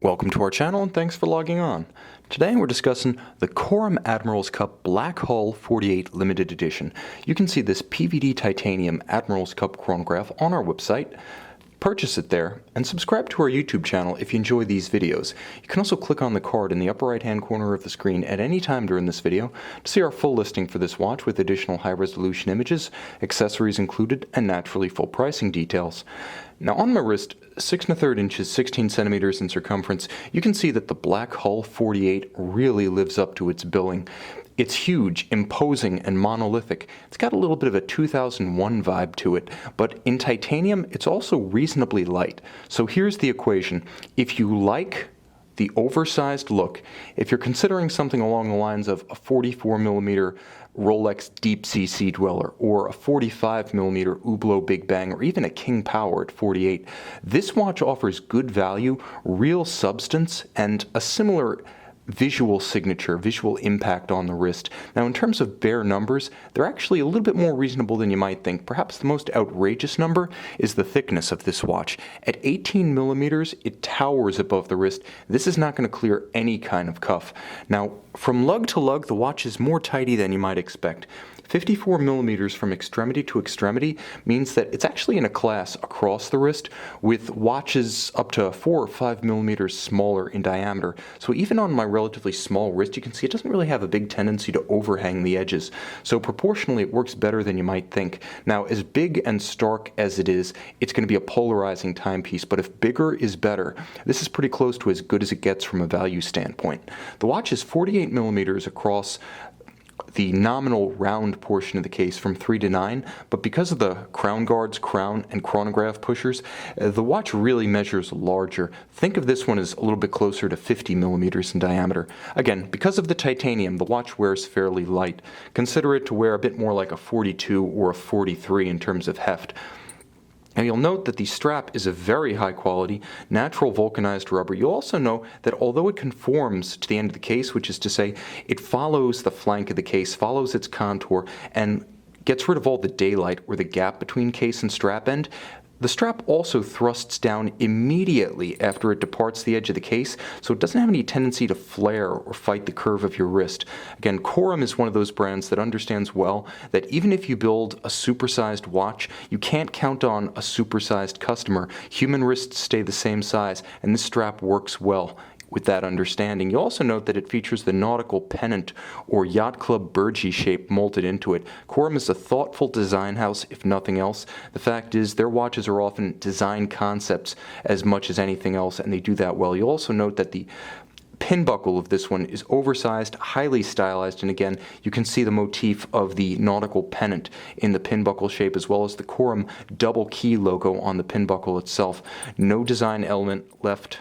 Welcome to our channel and thanks for logging on. Today we're discussing the Corum Admiral's Cup Black Hull 48 Limited Edition. You can see this PVD titanium Admiral's Cup chronograph on our website. Purchase it there and subscribe to our YouTube channel if you enjoy these videos. You can also click on the card in the upper right hand corner of the screen at any time during this video to see our full listing for this watch with additional high resolution images, accessories included, and naturally full pricing details. Now on my wrist, 6 1/3 inches, 16 centimeters in circumference, you can see that the Black Hull 48 really lives up to its billing. It's huge, imposing, and monolithic. It's got a little bit of a 2001 vibe to it, but in titanium, it's also reasonably light. So here's the equation. If you like the oversized look, if you're considering something along the lines of a 44mm Rolex Deep Sea Sea Dweller, or a 45mm Hublot Big Bang, or even a King Power at 48, this watch offers good value, real substance, and a similar visual signature, visual impact on the wrist. Now in terms of bare numbers, they're actually a little bit more reasonable than you might think. Perhaps the most outrageous number is the thickness of this watch. At 18mm, it towers above the wrist. This is not going to clear any kind of cuff. Now from lug to lug, the watch is more tidy than you might expect. 54mm from extremity to extremity means that it's actually in a class across the wrist with watches up to 4 or 5mm smaller in diameter. So even on my relatively small wrist, you can see it doesn't really have a big tendency to overhang the edges. So proportionally, it works better than you might think. Now, as big and stark as it is, it's going to be a polarizing timepiece, but if bigger is better, this is pretty close to as good as it gets from a value standpoint. The watch is 48mm across the nominal round portion of the case from 3 to 9, but because of the crown guards, crown, and chronograph pushers, the watch really measures larger. Think of this one as a little bit closer to 50mm in diameter. Again, because of the titanium, the watch wears fairly light. Consider it to wear a bit more like a 42 or a 43 in terms of heft. Now you'll note that the strap is a very high quality, natural vulcanized rubber. You'll also know that although it conforms to the end of the case, which is to say it follows the flank of the case, follows its contour, and gets rid of all the daylight or the gap between case and strap end, the strap also thrusts down immediately after it departs the edge of the case, so it doesn't have any tendency to flare or fight the curve of your wrist. Again, Corum is one of those brands that understands well that even if you build a supersized watch, you can't count on a supersized customer. Human wrists stay the same size, and this strap works well with that understanding. You'll also note that it features the nautical pennant or yacht club burgee shape molded into it. Corum is a thoughtful design house, if nothing else. The fact is their watches are often design concepts as much as anything else, and they do that well. You'll also note that the pin buckle of this one is oversized, highly stylized, and again, you can see the motif of the nautical pennant in the pin buckle shape, as well as the Corum double key logo on the pin buckle itself. No design element left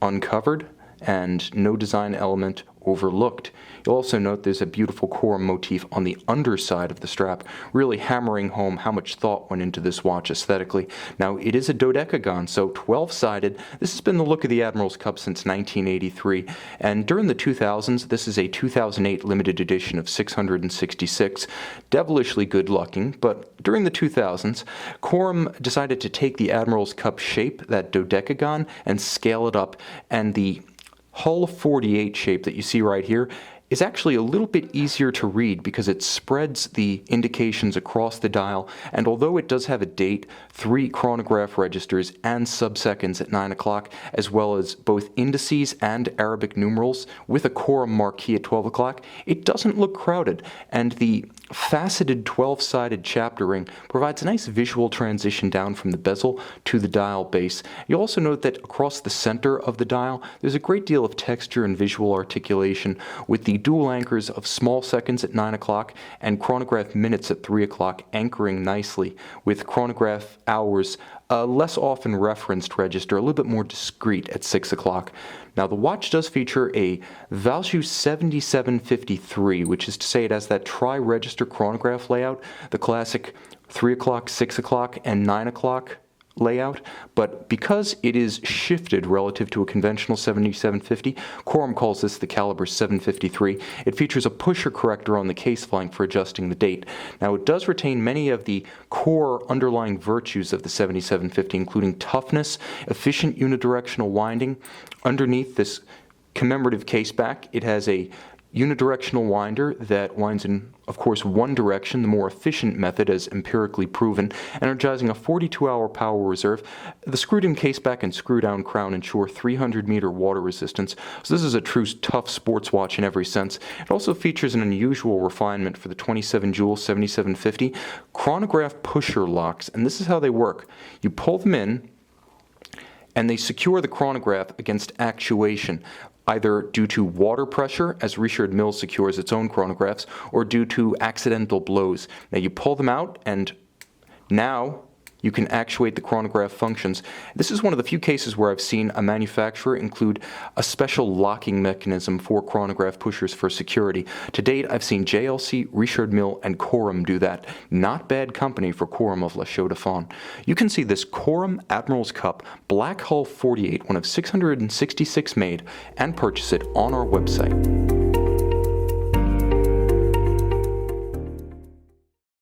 uncovered and no design element overlooked. You'll also note there's a beautiful Corum motif on the underside of the strap, really hammering home how much thought went into this watch aesthetically. Now, it is a dodecagon, so 12-sided. This has been the look of the Admiral's Cup since 1983, and during the 2000s, this is a 2008 limited edition of 666. Devilishly good-looking, but during the 2000s, Corum decided to take the Admiral's Cup shape, that dodecagon, and scale it up, and the Hull 48 shape that you see right here is actually a little bit easier to read because it spreads the indications across the dial, and although it does have a date, 3 chronograph registers and sub-seconds at 9 o'clock, as well as both indices and Arabic numerals with a Corum marquee at 12 o'clock, it doesn't look crowded, and the faceted 12-sided chapter ring provides a nice visual transition down from the bezel to the dial base. You'll also note that across the center of the dial, there's a great deal of texture and visual articulation with the dual anchors of small seconds at 9 o'clock and chronograph minutes at 3 o'clock anchoring nicely, with chronograph hours a less often referenced register, a little bit more discreet at 6 o'clock. Now the watch does feature a Valjoux 7753, which is to say it has that tri-register chronograph layout, the classic 3 o'clock, 6 o'clock, and 9 o'clock layout, but because it is shifted relative to a conventional 7750, Corum calls this the caliber 753. It features a pusher corrector on the case flank for adjusting the date. Now, it does retain many of the core underlying virtues of the 7750, including toughness, efficient unidirectional winding. Underneath this commemorative case back, it has a unidirectional winder that winds in, of course, one direction, the more efficient method as empirically proven, energizing a 42-hour power reserve. The screwed-in caseback and screw-down crown ensure 300-meter water resistance, so this is a true tough sports watch in every sense. It also features an unusual refinement for the 27-jewel 7750 chronograph pusher locks, and this is how they work. You pull them in, and they secure the chronograph against actuation, either due to water pressure, as Richard Mille secures its own chronographs, or due to accidental blows. Now you pull them out, and now you can actuate the chronograph functions. This is one of the few cases where I've seen a manufacturer include a special locking mechanism for chronograph pushers for security. To date, I've seen JLC, Richard Mille, and Corum do that. Not bad company for Corum of La Chaux-de-Fonds. You can see this Corum Admiral's Cup Black Hull 48, one of 666 made, and purchase it on our website.